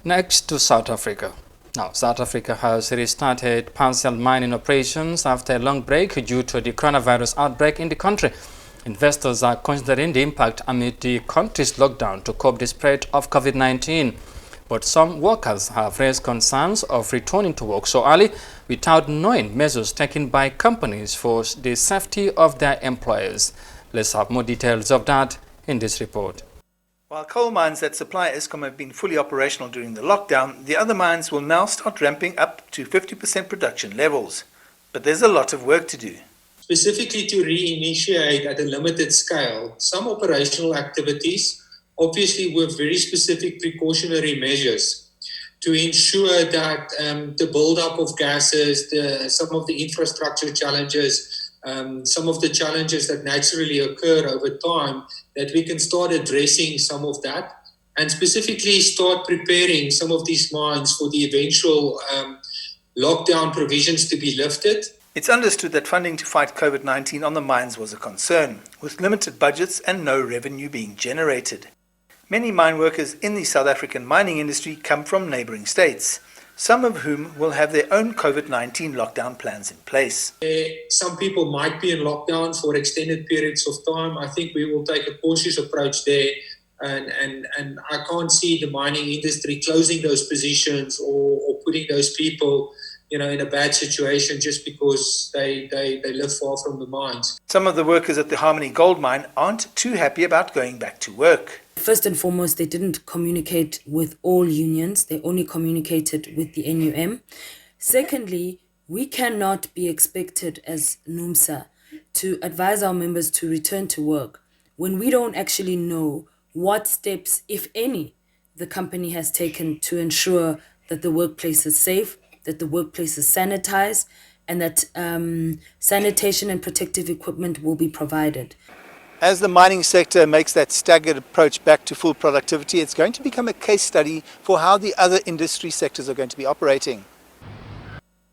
Next to South Africa. Now, South Africa has restarted partial mining operations after a long break due to the coronavirus outbreak in the country. Investors are considering the impact amid the country's lockdown to cope the spread of COVID-19. But some workers have raised concerns of returning to work so early without knowing measures taken by companies for the safety of their employees. Let's have more details of that in this report. While coal mines that supply Eskom have been fully operational during the lockdown, the other mines will now start ramping up to 50% production levels. But there's a lot of work to do. Specifically to reinitiate at a limited scale some operational activities, obviously with very specific precautionary measures to ensure that the build-up of gases, some of the infrastructure challenges, some of the challenges that naturally occur over time, that we can start addressing some of that and specifically start preparing some of these mines for the eventual lockdown provisions to be lifted. It's understood that funding to fight COVID-19 on the mines was a concern, with limited budgets and no revenue being generated. Many mine workers in the South African mining industry come from neighbouring states, some of whom will have their own COVID-19 lockdown plans in place. Some people might be in lockdown for extended periods of time. I think we will take a cautious approach there, and I can't see the mining industry closing those positions or putting those people in a bad situation just because they live far from the mines. Some of the workers at the Harmony Gold Mine aren't too happy about going back to work. First and foremost, they didn't communicate with all unions. They only communicated with the NUM. Secondly, we cannot be expected as NUMSA to advise our members to return to work when we don't actually know what steps, if any, the company has taken to ensure that the workplace is safe, that the workplace is sanitized, and that sanitation and protective equipment will be provided. As the mining sector makes that staggered approach back to full productivity, it's going to become a case study for how the other industry sectors are going to be operating.